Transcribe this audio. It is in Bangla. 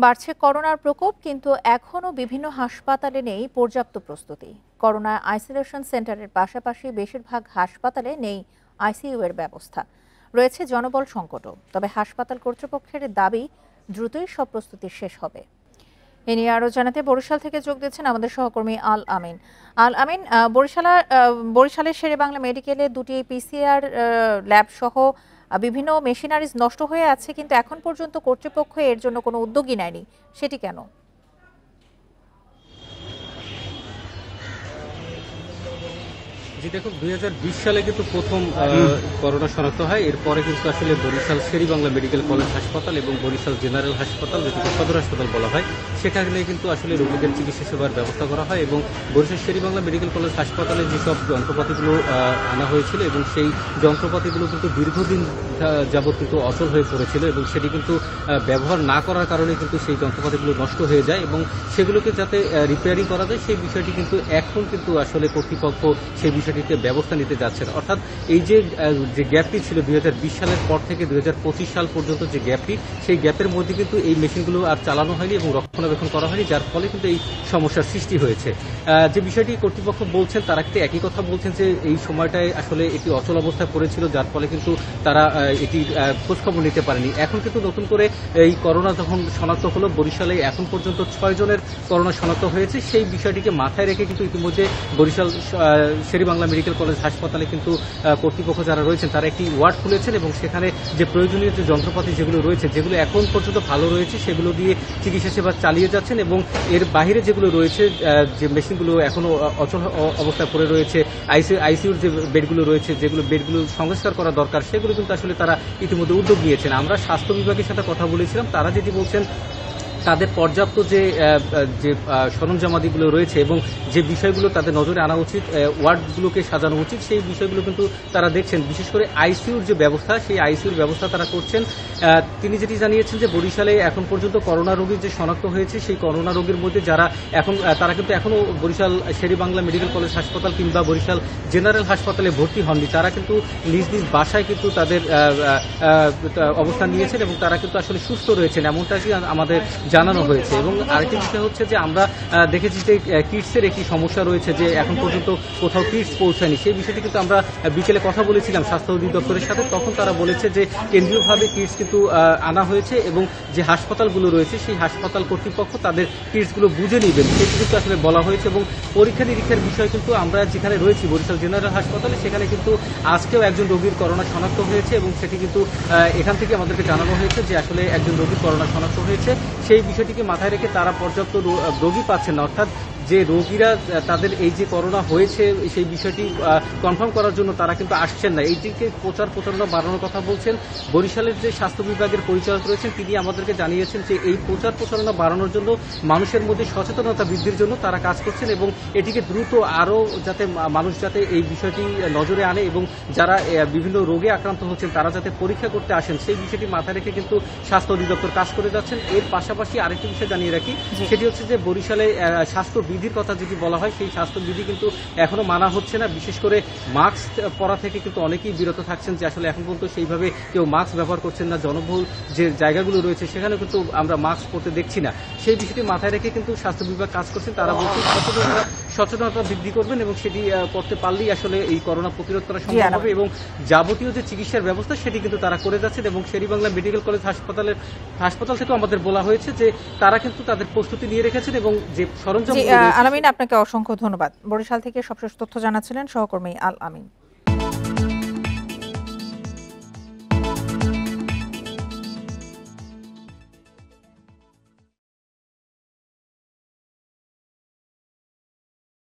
বাড়ছে করোনার প্রকোপ, কিন্তু এখনও বিভিন্ন হাসপাতালে নেই পর্যাপ্ত প্রস্তুতি। করোনা আইসোলেশন সেন্টারের পাশাপাশি বেশিরভাগ হাসপাতালে নেই আইসিইউ এর ব্যবস্থা। রয়েছে জনবল সংকটও। তবে হাসপাতাল কর্তৃপক্ষের দাবি দ্রুতই সব প্রস্তুতি শেষ হবে। এ নিয়ে আরও জানাতে বরিশাল থেকে যোগ দিচ্ছেন আমাদের সহকর্মী আল আমিন। বরিশালের শেরেবাংলা মেডিকেলে দুটি পিসিআর ল্যাব সহ বিভিন্ন মেশিনারিজ নষ্ট হয়ে আছে, কিন্তু এখন পর্যন্ত কর্তৃপক্ষ এর জন্য কোনো উদ্যোগই নেয়নি। সেটি কেন? জি দেখুন, 2020 সালে কিন্তু প্রথম করোনা শনাক্ত হয়। এরপরে কিন্তু আসলে বরিশাল শেরেবাংলা মেডিকেল কলেজ হাসপাতাল এবং বরিশাল জেনারেল হাসপাতাল, যেটাকে সদর হাসপাতাল বলা হয়, সেখানে কিন্তু আসলে রোগীদের চিকিৎসা সেবার ব্যবস্থা করা হয়। এবং বরিশাল শেরেবাংলা মেডিকেল কলেজ হাসপাতালে যেসব যন্ত্রপাতিগুলো আনা হয়েছিল এবং সেই যন্ত্রপাতিগুলো কিন্তু দীর্ঘদিন যাবৎ কিন্তু অচল হয়ে পড়েছিল এবং সেটি কিন্তু ব্যবহার না করার কারণে কিন্তু সেই যন্ত্রপাতিগুলো নষ্ট হয়ে যায় এবং সেগুলোকে যাতে রিপেয়ারিং করা যায় সেই বিষয়টি কিন্তু এখন কিন্তু আসলে কর্তৃপক্ষ সেই বিষয়টিতে ব্যবস্থা নিতে যাচ্ছে না। অর্থাৎ এই যে গ্যাপটি ছিল 2020 সালের পর থেকে 2025 সাল পর্যন্ত যে গ্যাপটি, সেই গ্যাপের মধ্যে কিন্তু এই মেশিনগুলো আর চালানো হয়নি এবং রক্ষণাবেক্ষণ করা হয়নি, যার ফলে কিন্তু এই সমস্যার সৃষ্টি হয়েছে। যে বিষয়টি কর্তৃপক্ষ বলছেন, তারা কিন্তু একই কথা বলছেন যে এই সময়টায় আসলে এটি অচল অবস্থায় পড়েছিল, যার ফলে কিন্তু তারা এটি খোঁজখবর নিতে পারেনি। এখন কিন্তু নতুন করে এই করোনা যখন শনাক্ত হলো, বরিশালে এখন পর্যন্ত 6 জনের করোনা শনাক্ত হয়েছে। সেই বিষয়টিকে মাথায় রেখে কিন্তু ইতিমধ্যে বরিশাল শেরেবাংলা মেডিকেল কলেজ হাসপাতালে কিন্তু কর্তৃপক্ষ যারা রয়েছেন তারা একটি ওয়ার্ড খুলেছেন এবং সেখানে যে প্রয়োজনীয় যে যন্ত্রপাতি যেগুলো রয়েছে, যেগুলো এখন পর্যন্ত ভালো রয়েছে, সেগুলো দিয়ে চিকিৎসা সেবা চালিয়ে যাচ্ছেন এবং এর বাইরে যেগুলো রয়েছে, যে মেশিনগুলো এখনো অচল অবস্থায় পড়ে রয়েছে, আইসিইউর যে বেডগুলো রয়েছে, যেগুলো বেডগুলো সংস্কার করা দরকার, সেগুলো কিন্তু আসলে তারা ইতিমধ্যে উদ্যোগ নিয়েছেন। আমরা স্বাস্থ্য বিভাগের সাথে কথা বলেছিলাম, তারা যেটি বলছেন তাদের পর্যাপ্ত যে সরঞ্জামাদিগুলো রয়েছে এবং যে বিষয়গুলো তাদের নজরে আনা উচিত, ওয়ার্ডগুলোকে সাজানো উচিত, সেই বিষয়গুলো কিন্তু তারা দেখছেন। বিশেষ করে আইসিইউর যে ব্যবস্থা, সেই আইসিইউর ব্যবস্থা তারা করছেন। তিনি যেটি জানিয়েছেন যে বরিশালে এখন পর্যন্ত করোনা রোগী যে শনাক্ত হয়েছে, সেই করোনা রোগীর মধ্যে যারা তারা কিন্তু এখনও বরিশাল শেরেবাংলা মেডিকেল কলেজ হাসপাতাল কিংবা বরিশাল জেনারেল হাসপাতালে ভর্তি হননি। তারা কিন্তু নিজ নিজ বাসায় কিন্তু তাদের অবস্থান নিয়েছেন এবং তারা কিন্তু আসলে সুস্থ রয়েছেন, এমনটাই আমাদের জানানো হয়েছে। এবং আরেকটি বিষয় হচ্ছে যে আমরা দেখেছি যে কিটসের একটি সমস্যা রয়েছে, যে এখন পর্যন্ত কোথাও কিটস পৌঁছায়নি। সেই বিষয়টি কিন্তু আমরা বিকেলে কথা বলেছিলাম স্বাস্থ্য অধিদপ্তরের সাথে, তখন তারা বলেছে যে কেন্দ্রীয়ভাবে কিটস কিন্তু আনা হয়েছে এবং যে হাসপাতালগুলো রয়েছে সেই হাসপাতাল কর্তৃপক্ষ তাদের কিটসগুলো বুঝে নেবেন, সেটি কিন্তু আসলে বলা হয়েছে। এবং পরীক্ষা নিরীক্ষার বিষয় কিন্তু আমরা যেখানে রয়েছি বরিশাল জেনারেল হাসপাতালে, সেখানে কিন্তু আজকেও একজন রোগীর করোনা শনাক্ত হয়েছে এবং সেটি কিন্তু এখান থেকে আমাদেরকে জানানো হয়েছে যে আসলে একজন রোগীর করোনা শনাক্ত হয়েছে। সেই বিষয়টিকে মাথায় রেখে তারা পর্যাপ্ত রোগী পাচ্ছেন না, অর্থাৎ যে রোগীরা তাদের এই যে করোনা হয়েছে সেই বিষয়টি কনফার্ম করার জন্য তারা কিন্তু আসছেন না। এই দিকে প্রচারণা বাড়ানোর কথা বলছেন বরিশালের যে স্বাস্থ্য বিভাগের পরিচালক রয়েছেন, তিনি আমাদেরকে জানিয়েছেন যে এই প্রচারণা বাড়ানোর জন্য, মানুষের মধ্যে সচেতনতা বৃদ্ধির জন্য তারা কাজ করছেন এবং এটিকে দ্রুত আরও যাতে মানুষ যাতে এই বিষয়টি নজরে আনে এবং যারা বিভিন্ন রোগে আক্রান্ত হচ্ছেন তারা যাতে পরীক্ষা করতে আসেন, সেই বিষয়টি মাথায় রেখে কিন্তু স্বাস্থ্য অধিদপ্তর কাজ করে যাচ্ছেন। এর পাশাপাশি আরেকটি বিষয় জানিয়ে রাখি, সেটি হচ্ছে যে বরিশালে স্বাস্থ্যবিধির কথা যেটি বলা হয়, সেই স্বাস্থ্যবিধি কিন্তু এখনো মানা হচ্ছে না। বিশেষ করে মাস্ক পরা থেকে কিন্তু অনেকেই বিরত থাকছেন, যে আসলে এখন পর্যন্ত সেইভাবে কেউ মাস্ক ব্যবহার করছেন না। জনবহুল যে জায়গাগুলো রয়েছে সেখানে কিন্তু আমরা মাস্ক পরতে দেখছি না। সেই বিষয়টি মাথায় রেখে কিন্তু স্বাস্থ্য বিভাগ কাজ করছেন। তারা বলছেন সচেতনতা বৃদ্ধি করবেন এবং সেটি করতে পারলেই আসলে এই করোনা প্রতিরোধ করা সম্ভব হবে এবং যাবতীয় যে চিকিৎসার ব্যবস্থা সেটি কিন্তু তারা করে যাচ্ছেন। এবং শেরেবাংলা মেডিকেল কলেজ হাসপাতাল থেকেও আমাদের বলা হয়েছে যে তারা কিন্তু তাদের প্রস্তুতি নিয়ে রেখেছেন এবং যে সরঞ্জাম। আল আমিন, আপনাকে অসংখ্য ধন্যবাদ। বরিশাল থেকে সবশেষ তথ্য জানাচ্ছিলেন সহকর্মী আল আমিন।